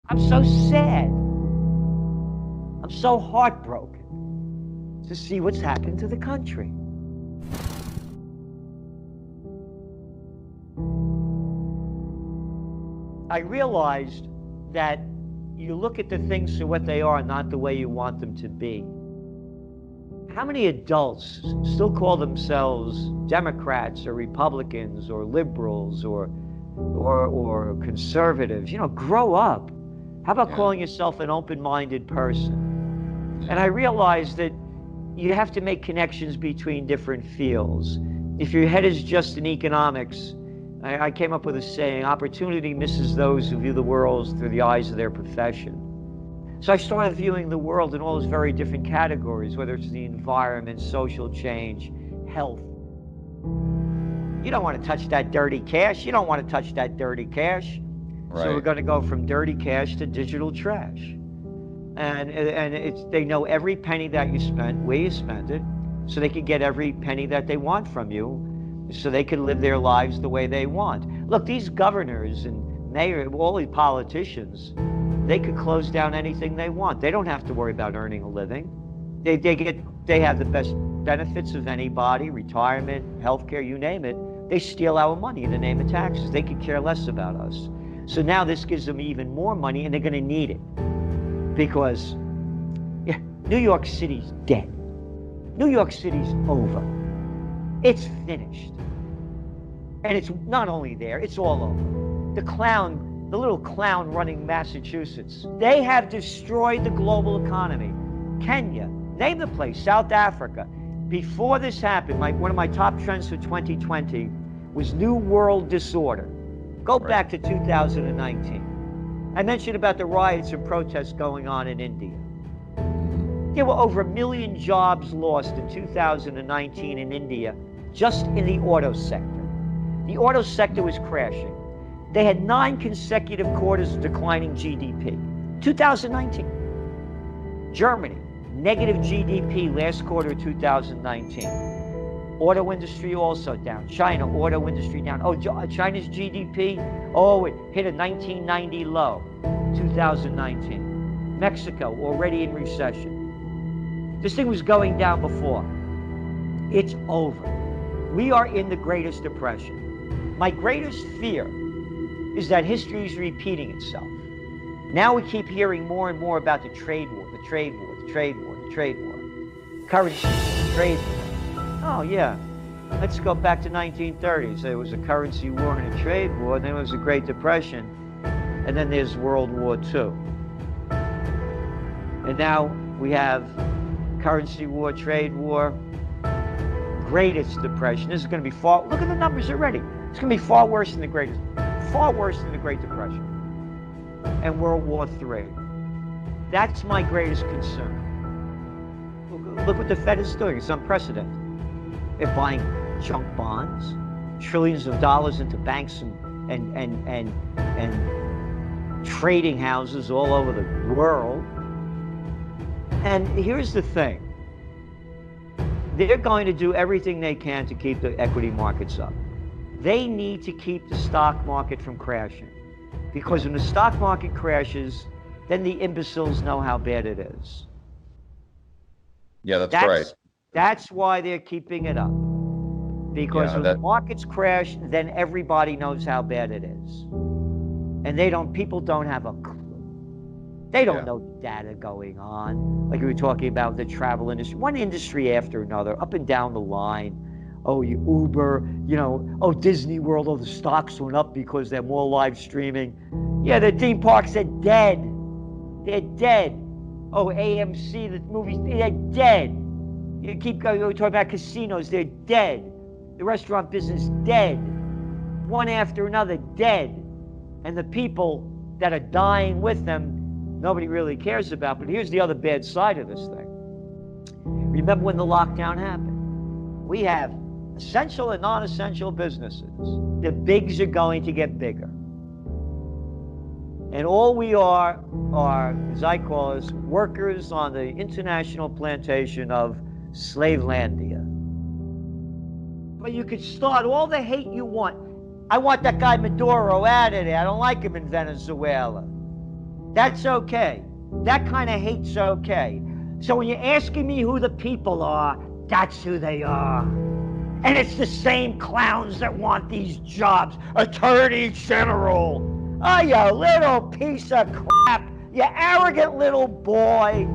I'm so sad. I'm so heartbroken to see what's happened to the country. I realized that you look at the things for what they are, not the way you want them to be. How many adults still call themselves Democrats or Republicans or liberals or conservatives? You know, grow up. How about calling yourself an open-minded person? And I realized that you have to make connections between different fields. If your head is just in economics, I came up with a saying, opportunity misses those who view the world through the eyes of their profession. So I started viewing the world in all those very different categories, whether it's the environment, social change, health. You don't want to touch that dirty cash. You don't want to touch that dirty cash. Right. So we're going to go from dirty cash to digital trash. And they know every penny that you spent, where you spent it, so they can get every penny that they want from you, so they can live their lives the way they want. Look, these governors and mayors, all these politicians, they could close down anything they want. They don't have to worry about earning a living. They have the best benefits of anybody, retirement, healthcare, you name it. They steal our money in the name of taxes. They could care less about us. So now this gives them even more money, and they're going to need it. Because New York City's dead. New York City's over. It's finished. And it's not only there, it's all over. The little clown running Massachusetts, they have destroyed the global economy. Kenya, name the place, South Africa. Before this happened, one of my top trends for 2020 was New World Disorder. Go back to 2019. I mentioned about the riots and protests going on in India. There were over 1 million jobs lost in 2019 in India, just in the auto sector. The auto sector was crashing. They had 9 consecutive quarters of declining GDP. 2019. Germany, negative GDP last quarter of 2019. Auto industry also down. China, auto industry down. Oh, China's GDP, it hit a 1990 low, 2019. Mexico, already in recession. This thing was going down before. It's over. We are in the greatest depression. My greatest fear is that history is repeating itself. Now we keep hearing more and more about the trade war, the trade war, the trade war, the trade war. Currency, the trade war. Oh, yeah. Let's go back to 1930s. There was a currency war and a trade war, and then there was a Great Depression, and then there's World War II. And now we have currency war, trade war, greatest depression. This is going to be look at the numbers already. It's going to be far worse than the Great Depression. And World War III. That's my greatest concern. Look what the Fed is doing. It's unprecedented. They're buying junk bonds, trillions of dollars into banks and trading houses all over the world. And here's the thing. They're going to do everything they can to keep the equity markets up. They need to keep the stock market from crashing. Because when the stock market crashes, then the imbeciles know how bad it is. Yeah, that's right. That's why they're keeping it up. Because when the markets crash, then everybody knows how bad it is. And people don't have a clue. They don't know the data going on. Like we were talking about the travel industry, one industry after another, up and down the line. Oh, Uber, Disney World, the stocks went up because they're more live streaming. Yeah, the theme parks are dead. They're dead. Oh, AMC, the movies, they're dead. You keep going, we're talking about casinos, they're dead. The restaurant business, dead. One after another, dead. And the people that are dying with them, nobody really cares about. But here's the other bad side of this thing. Remember when the lockdown happened? We have essential and non-essential businesses. The bigs are going to get bigger. And all we are, as I call us, workers on the international plantation of Slavelandia. But you could start all the hate you want. I want that guy Maduro out of there. I don't like him in Venezuela. That's okay. That kind of hate's okay. So when you're asking me who the people are, that's who they are. And it's the same clowns that want these jobs. Attorney General. Oh, you little piece of crap. You arrogant little boy.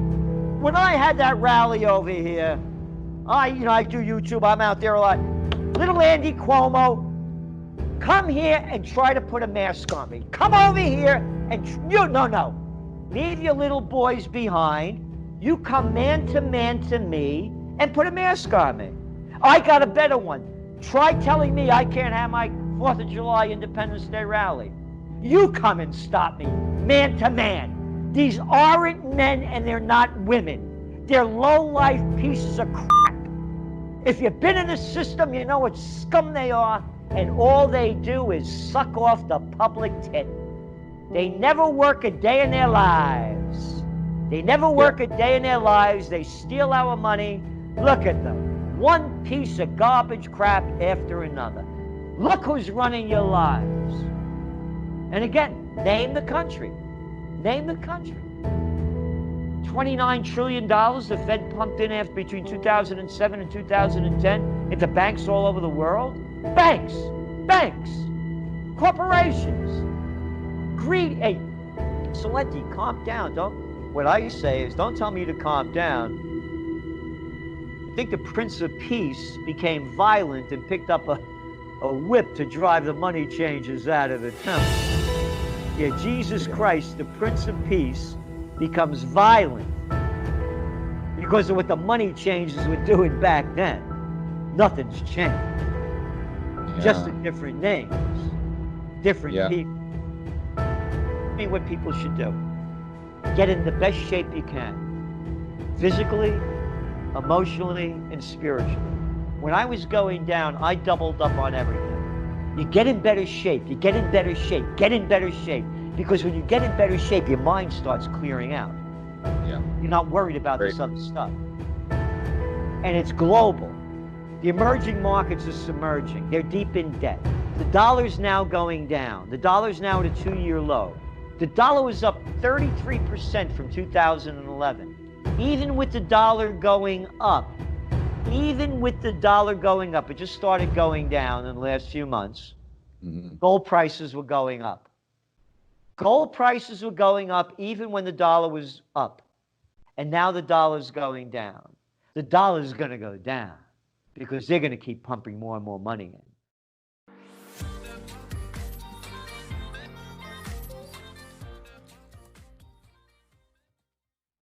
When I had that rally over here, I do YouTube. I'm out there a lot. Little Andy Cuomo, come here and try to put a mask on me. Come over here and no. Leave your little boys behind. You come man to me and put a mask on me. I got a better one. Try telling me I can't have my 4th of July Independence Day rally. You come and stop me, man to man. These aren't men and they're not women. They're low-life pieces of crap. If you've been in the system, you know what scum they are, and all they do is suck off the public tit. They never work a day in their lives. They never work a day in their lives. They steal our money. Look at them. One piece of garbage crap after another. Look who's running your lives. And again, name the country. Name the country. $29 trillion the Fed pumped in between 2007 and 2010 into banks all over the world. Banks. Corporations. Greed. Hey, Celente, calm down. What I say is, don't tell me to calm down. I think the Prince of Peace became violent and picked up a whip to drive the money changers out of the temple. Yeah, Jesus Christ, the Prince of Peace, becomes violent because of what the money changers were doing back then. Nothing's changed. Yeah. Just in different names, different people. I mean, what people should do. Get in the best shape you can. Physically, emotionally, and spiritually. When I was going down, I doubled up on everything. You get in better shape. Get in better shape. Because when you get in better shape, your mind starts clearing out. Yeah. You're not worried about this other stuff. And it's global. The emerging markets are submerging. They're deep in debt. The dollar's now going down. The dollar's now at a 2-year low. The dollar was up 33% from 2011. Even with the dollar going up, it just started going down in the last few months. Mm-hmm. Gold prices were going up. Gold prices were going up even when the dollar was up. And now the dollar's going down. The dollar's going to go down because they're going to keep pumping more and more money in.